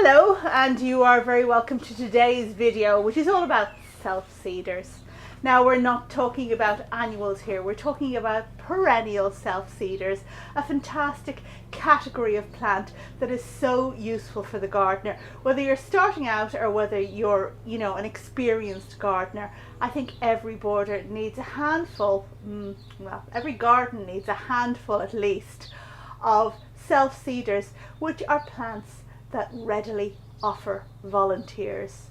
Hello, and you are very welcome to today's video, which is all about self-seeders. Now, we're not talking about annuals here, we're talking about perennial self-seeders, a fantastic category of plant that is so useful for the gardener. Whether you're starting out or whether you're, an experienced gardener, I think every border needs a handful, every garden needs a handful at least of self-seeders, which are plants that readily offer volunteers.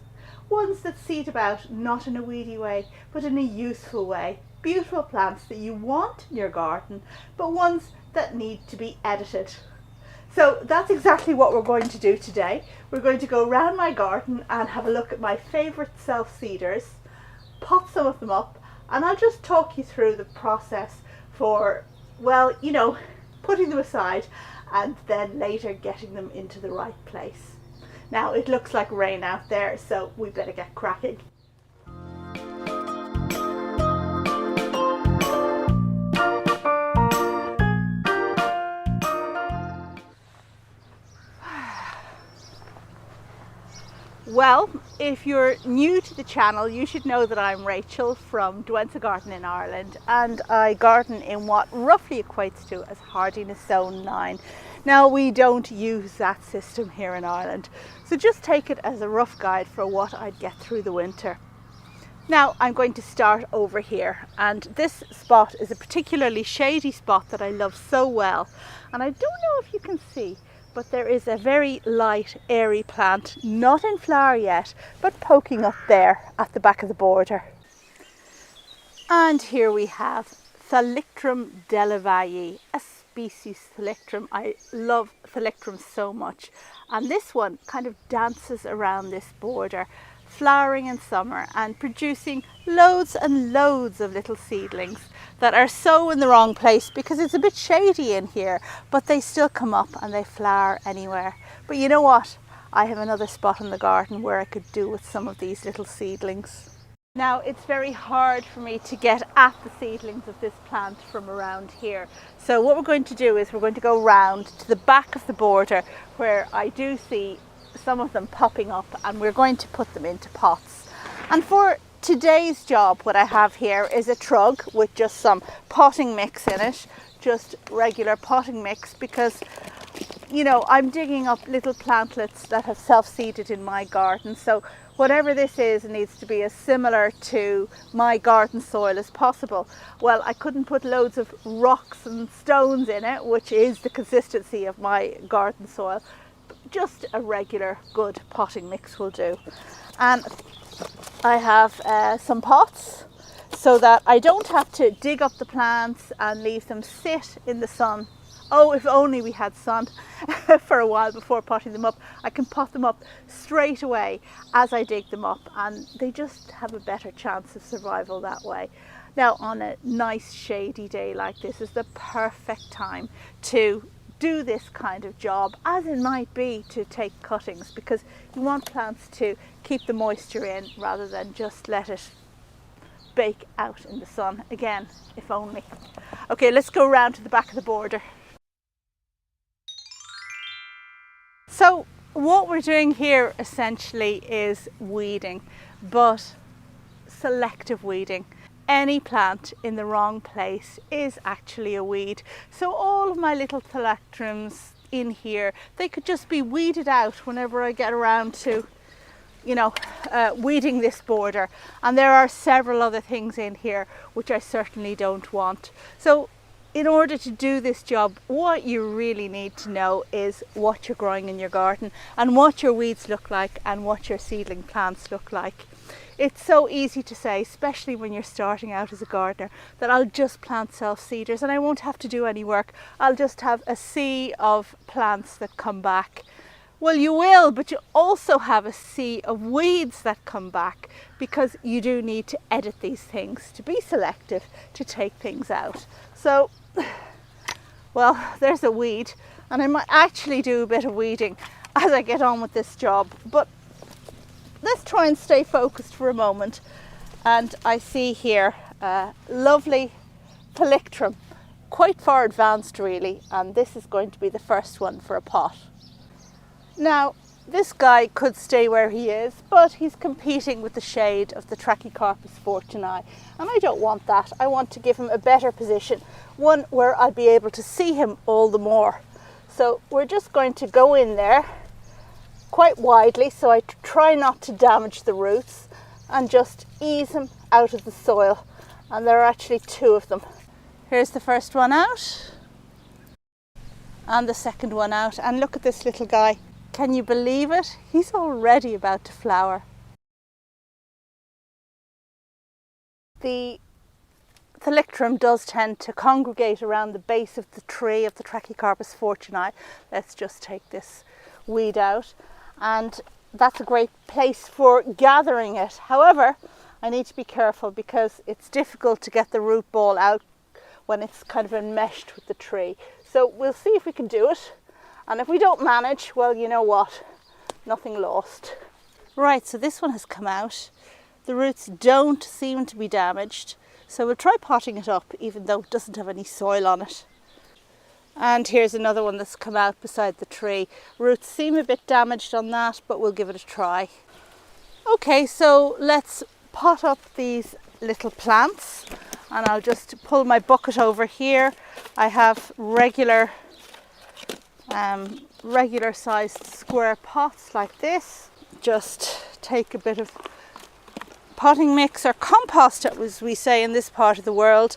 Ones that seed about not in a weedy way, but in a useful way. Beautiful plants that you want in your garden, but ones that need to be edited. So that's exactly what we're going to do today. We're going to go around my garden and have a look at my favourite self-seeders, pot some of them up, and I'll just talk you through the process for, putting them aside and then later getting them into the right place. Now it looks like rain out there, so we better get cracking. Well, if you're new to the channel, you should know that I'm Rachel from Douentza Garden in Ireland, and I garden in what roughly equates to as hardiness zone 9. Now, we don't use that system here in Ireland, so just take it as a rough guide for what I'd get through the winter. Now, I'm going to start over here, and this spot is a particularly shady spot that I love so well, and I don't know if you can see, but there is a very light, airy plant, not in flower yet, but poking up there at the back of the border. And here we have Thalictrum delavalli, a species Thalictrum. I love Thalictrum so much. And this one kind of dances around this border, flowering in summer and producing loads and loads of little seedlings that are so in the wrong place because it's a bit shady in here, but they still come up and they flower anywhere. But you know what? I have another spot in the garden where I could do with some of these little seedlings. Now, it's very hard for me to get at the seedlings of this plant from around here. So what we're going to do is we're going to go round to the back of the border where I do see some of them popping up, and we're going to put them into pots. And for today's job, what I have here is a trug with just some potting mix in it, just regular potting mix, because I'm digging up little plantlets that have self-seeded in my garden. So whatever this is needs to be as similar to my garden soil as possible. Well, I couldn't put loads of rocks and stones in it, which is the consistency of my garden soil. Just a regular good potting mix will do. And I have some pots so that I don't have to dig up the plants and leave them sit in the sun. Oh, if only we had sun for a while before potting them up. I can pot them up straight away as I dig them up, and they just have a better chance of survival that way. Now, on a nice shady day like this is the perfect time to do this kind of job, as it might be to take cuttings, because you want plants to keep the moisture in rather than just let it bake out in the sun. Again, if only. Okay, let's go around to the back of the border. So what we're doing here essentially is weeding, but selective weeding. Any plant in the wrong place is actually a weed. So all of my little Thalictrums in here, they could just be weeded out whenever I get around to, weeding this border. And there are several other things in here which I certainly don't want. So in order to do this job, what you really need to know is what you're growing in your garden and what your weeds look like and what your seedling plants look like. It's so easy to say, especially when you're starting out as a gardener, that I'll just plant self-seeders and I won't have to do any work. I'll just have a sea of plants that come back. Well, you will, but you also have a sea of weeds that come back, because you do need to edit these things to be selective, to take things out. So, well, there's a weed, and I might actually do a bit of weeding as I get on with this job, but let's try and stay focused for a moment. And I see here a lovely Thalictrum, quite far advanced really, and this is going to be the first one for a pot. Now, this guy could stay where he is, but he's competing with the shade of the Trachycarpus fortunei, and I don't want that. I want to give him a better position, one where I'll be able to see him all the more. So we're just going to go in there quite widely, so I try not to damage the roots, and just ease him out of the soil. And there are actually two of them. Here's the first one out, and the second one out, and look at this little guy. Can you believe it? He's already about to flower. The Thalictrum does tend to congregate around the base of the tree of the Trachycarpus fortunei. Let's just take this weed out, and that's a great place for gathering it. However, I need to be careful because it's difficult to get the root ball out when it's kind of enmeshed with the tree. So we'll see if we can do it. And if we don't manage, well, you know what? Nothing lost. Right, so this one has come out. The roots don't seem to be damaged. So we'll try potting it up, even though it doesn't have any soil on it. And here's another one that's come out beside the tree. Roots seem a bit damaged on that, but we'll give it a try. Okay, so let's pot up these little plants. And I'll just pull my bucket over here. I have regular sized square pots like this. Just take a bit of potting mix, or compost as we say in this part of the world.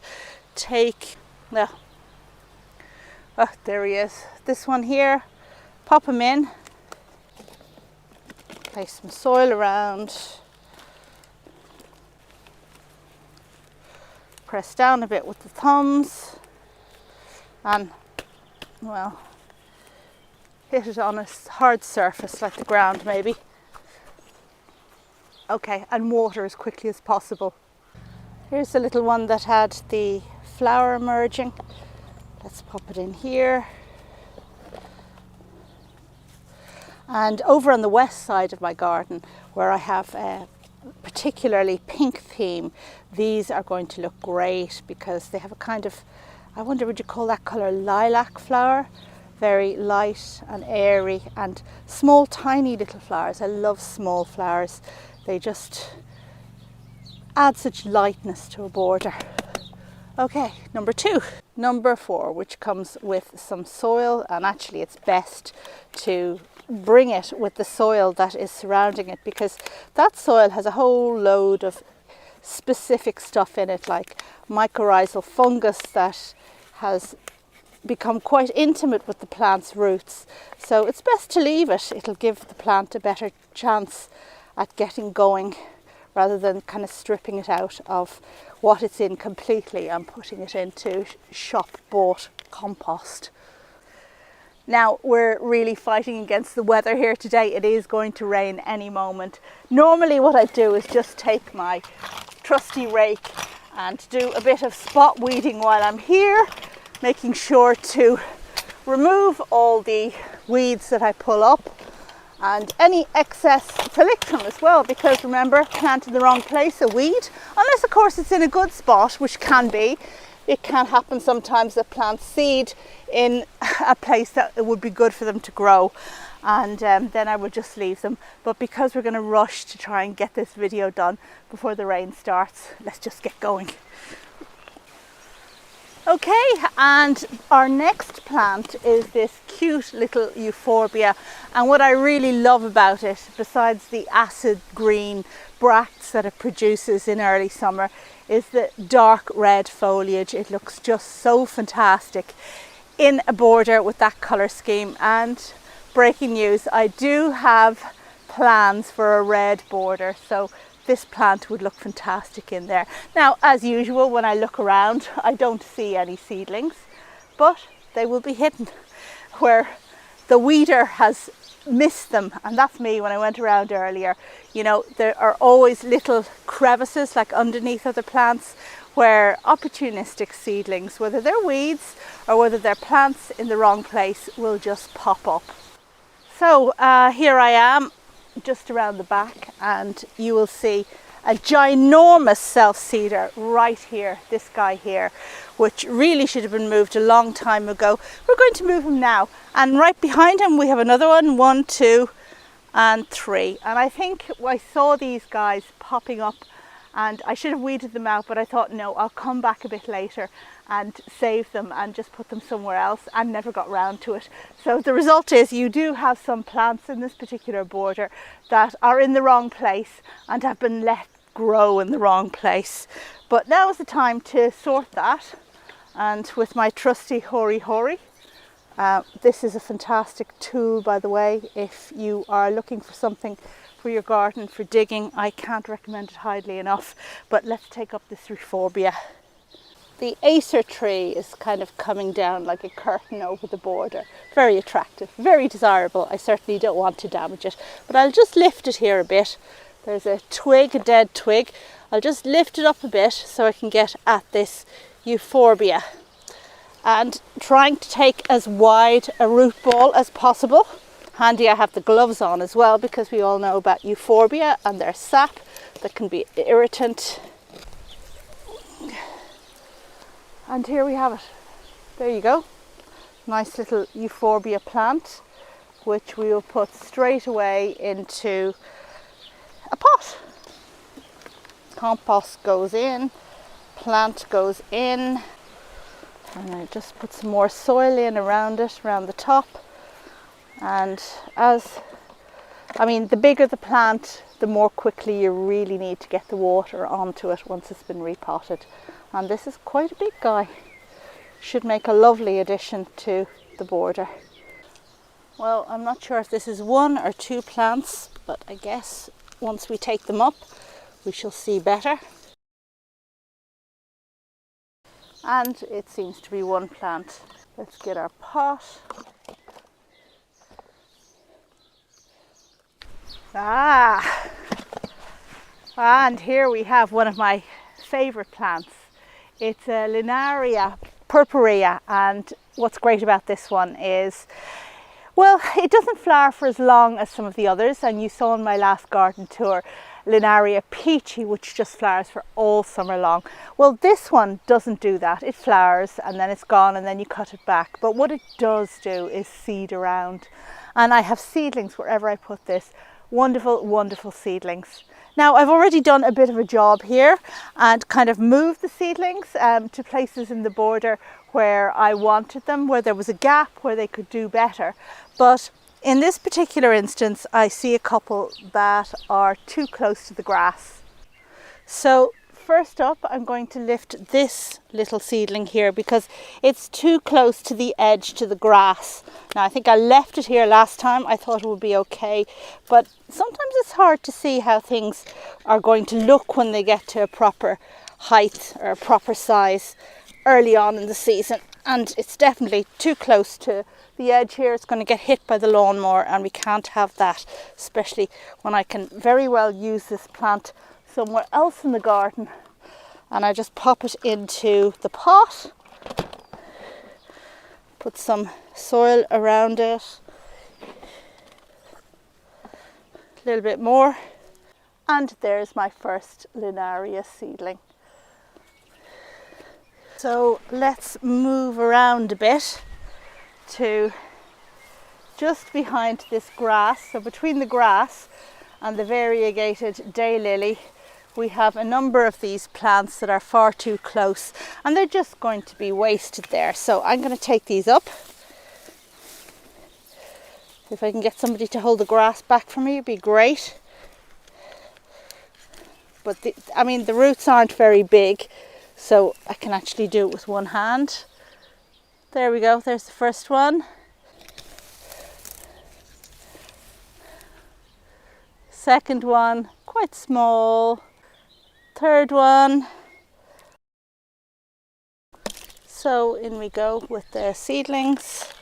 Oh, there he is. This one here, pop him in, place some soil around, press down a bit with the thumbs, and well, hit it on a hard surface like the ground maybe. Okay, and water as quickly as possible. Here's the little one that had the flower emerging. Let's pop it in here. And over on the west side of my garden, where I have a particularly pink theme, these are going to look great because they have a kind of, I wonder, would you call that colour lilac flower? Very light and airy, and small tiny little flowers. I love small flowers. They just add such lightness to a border. Okay, number 2. Number 4, which comes with some soil, and actually it's best to bring it with the soil that is surrounding it, because that soil has a whole load of specific stuff in it, like mycorrhizal fungus that has become quite intimate with the plant's roots. So it's best to leave it. It'll give the plant a better chance at getting going, rather than kind of stripping it out of what it's in completely and putting it into shop-bought compost. Now, we're really fighting against the weather here today. It is going to rain any moment. Normally what I do is just take my trusty rake and do a bit of spot weeding while I'm here, making sure to remove all the weeds that I pull up and any excess Thalictrum as well, because remember, plant in the wrong place, a weed, unless of course it's in a good spot, which can be. It can happen sometimes that plants seed in a place that it would be good for them to grow, and then I would just leave them. But because we're going to rush to try and get this video done before the rain starts, let's just get going. Okay, and our next plant is this cute little Euphorbia, and what I really love about it, besides the acid green bracts that it produces in early summer, is the dark red foliage. It looks just so fantastic in a border with that colour scheme. And breaking news, I do have plans for a red border, so this plant would look fantastic in there. Now, as usual, when I look around, I don't see any seedlings, but they will be hidden where the weeder has missed them, and that's me when I went around earlier. You know, there are always little crevices like underneath other plants where opportunistic seedlings, whether they're weeds or whether they're plants in the wrong place, will just pop up. So here I am just around the back, and you will see a ginormous self-seeder right here, this guy here, which really should have been moved a long time ago. We're going to move him now, and right behind him we have another one, 1, 2, and 3. And I think I saw these guys popping up and I should have weeded them out, but I thought no, I'll come back a bit later and save them and just put them somewhere else, and never got round to it. So the result is you do have some plants in this particular border that are in the wrong place and have been let grow in the wrong place. But now is the time to sort that, and with my trusty Hori Hori. This is a fantastic tool, by the way, if you are looking for something for your garden for digging. I can't recommend it highly enough. But let's take up this Euphorbia. The Acer tree is kind of coming down like a curtain over the border. Very attractive, very desirable. I certainly don't want to damage it, but I'll just lift it here a bit. There's a twig, a dead twig. I'll just lift it up a bit so I can get at this Euphorbia. And trying to take as wide a root ball as possible. Handy I have the gloves on as well, because we all know about Euphorbia and their sap that can be irritant. And here we have it. There you go. Nice little Euphorbia plant, which we will put straight away into a pot. Compost goes in, plant goes in, and I just put some more soil in around it, around the top. And the bigger the plant, the more quickly you really need to get the water onto it once it's been repotted. And this is quite a big guy. Should make a lovely addition to the border. Well, I'm not sure if this is 1 or 2 plants, but I guess once we take them up, we shall see better. And it seems to be 1 plant. Let's get our pot. And here we have one of my favorite plants. It's a Linaria purpurea, and what's great about this one is, well, it doesn't flower for as long as some of the others, and you saw in my last garden tour Linaria peachy, which just flowers for all summer long. Well, this one doesn't do that. It flowers and then it's gone and then you cut it back, but what it does do is seed around, and I have seedlings wherever I put this. Wonderful, wonderful seedlings. Now, I've already done a bit of a job here and kind of moved the seedlings to places in the border where I wanted them, where there was a gap where they could do better. But in this particular instance, I see a couple that are too close to the grass. So first up, I'm going to lift this little seedling here because it's too close to the edge to the grass. Now, I think I left it here last time. I thought it would be okay, but sometimes it's hard to see how things are going to look when they get to a proper height or a proper size early on in the season. And it's definitely too close to the edge here. It's going to get hit by the lawnmower, and we can't have that, especially when I can very well use this plant somewhere else in the garden. And I just pop it into the pot, put some soil around it, a little bit more, and there's my first Linaria seedling. So let's move around a bit to just behind this grass. So between the grass and the variegated daylily, we have a number of these plants that are far too close and they're just going to be wasted there. So I'm going to take these up. If I can get somebody to hold the grass back for me, it'd be great. But the roots aren't very big, so I can actually do it with one hand. There we go, there's the first one. Second one, quite small. Third one. So in we go with the seedlings.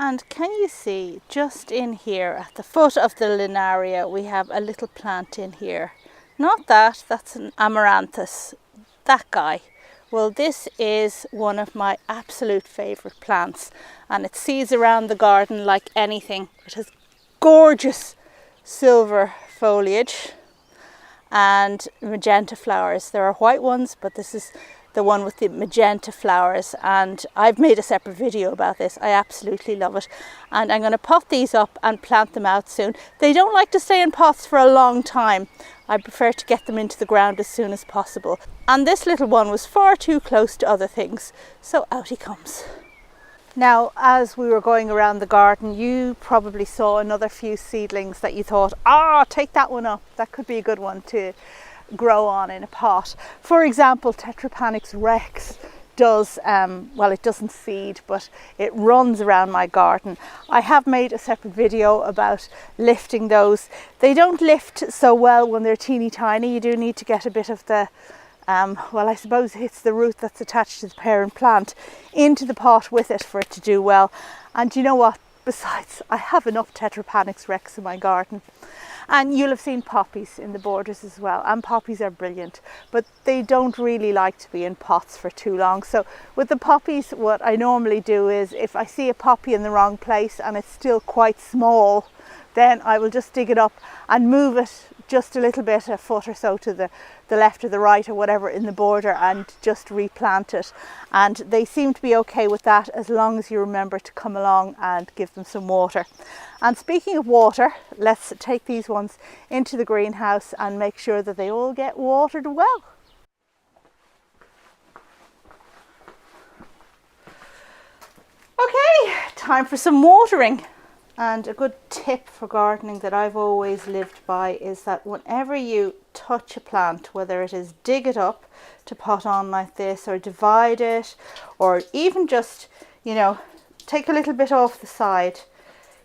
And can you see just in here at the foot of the Linaria we have a little plant in here. Not that, that's an Amaranthus, that guy. Well, this is one of my absolute favourite plants, and it seeds around the garden like anything. It has gorgeous silver foliage and magenta flowers. There are white ones, but this is the one with the magenta flowers, and I've made a separate video about this. I absolutely love it, and I'm going to pot these up and plant them out soon. They don't like to stay in pots for a long time. I prefer to get them into the ground as soon as possible, and this little one was far too close to other things, so out he comes. Now, as we were going around the garden, you probably saw another few seedlings that you thought, take that one up. That could be a good one to grow on in a pot. For example, Tetrapanix rex does, well, it doesn't seed, but it runs around my garden. I have made a separate video about lifting those. They don't lift so well when they're teeny tiny. You do need to get a bit of the well, I suppose it's the root that's attached to the parent plant into the pot with it for it to do well. And you know what? Besides, I have enough Tetrapanix rex in my garden. And you'll have seen poppies in the borders as well. And poppies are brilliant, but they don't really like to be in pots for too long. So with the poppies, what I normally do is if I see a poppy in the wrong place and it's still quite small, then I will just dig it up and move it just a little bit, a foot or so to the left or the right or whatever in the border, and just replant it. And they seem to be okay with that as long as you remember to come along and give them some water. And speaking of water, let's take these ones into the greenhouse and make sure that they all get watered well. Okay, time for some watering. And a good tip for gardening that I've always lived by is that whenever you touch a plant, whether it is dig it up to pot on like this, or divide it, or even just, you know, take a little bit off the side,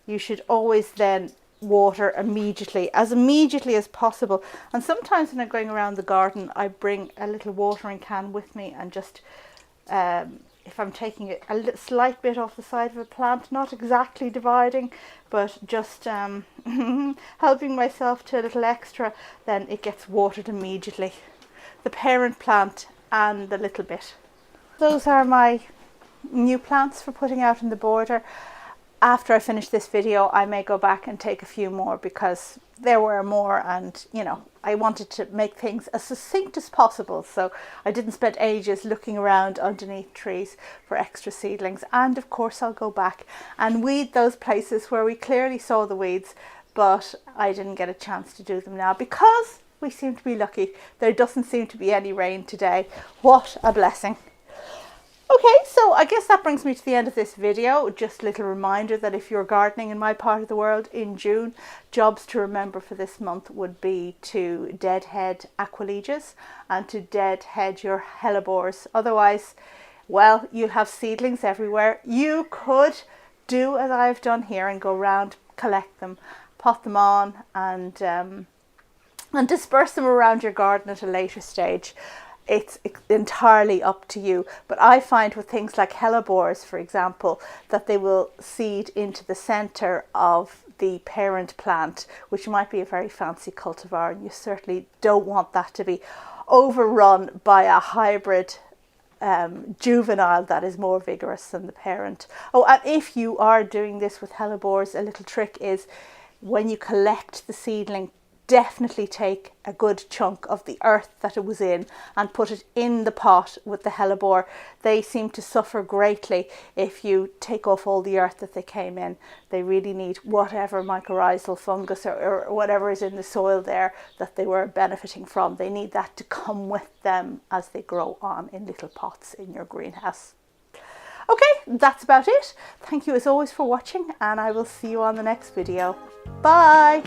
you should always then water immediately as possible. And sometimes when I'm going around the garden, I bring a little watering can with me and just if I'm taking a slight bit off the side of a plant, not exactly dividing, but just helping myself to a little extra, then it gets watered immediately. The parent plant and the little bit. Those are my new plants for putting out in the border. After I finish this video, I may go back and take a few more because there were more, and you know, I wanted to make things as succinct as possible, so I didn't spend ages looking around underneath trees for extra seedlings. And of course I'll go back and weed those places where we clearly saw the weeds, but I didn't get a chance to do them now because we seem to be lucky. There doesn't seem to be any rain today. What a blessing. Okay, so I guess that brings me to the end of this video. Just a little reminder that if you're gardening in my part of the world in June, jobs to remember for this month would be to deadhead Aquilegias and to deadhead your hellebores. Otherwise, well, you'll have seedlings everywhere. You could do as I've done here and go around, collect them, pot them on, and disperse them around your garden at a later stage. It's entirely up to you, but I find with things like hellebores, for example, that they will seed into the center of the parent plant, which might be a very fancy cultivar, and you certainly don't want that to be overrun by a hybrid juvenile that is more vigorous than the parent. Oh, and if you are doing this with hellebores, a little trick is when you collect the seedling, definitely take a good chunk of the earth that it was in and put it in the pot with the hellebore. They seem to suffer greatly if you take off all the earth that they came in. They really need whatever mycorrhizal fungus or whatever is in the soil there that they were benefiting from. They need that to come with them as they grow on in little pots in your greenhouse. Okay, that's about it. Thank you as always for watching, and I will see you on the next video. Bye!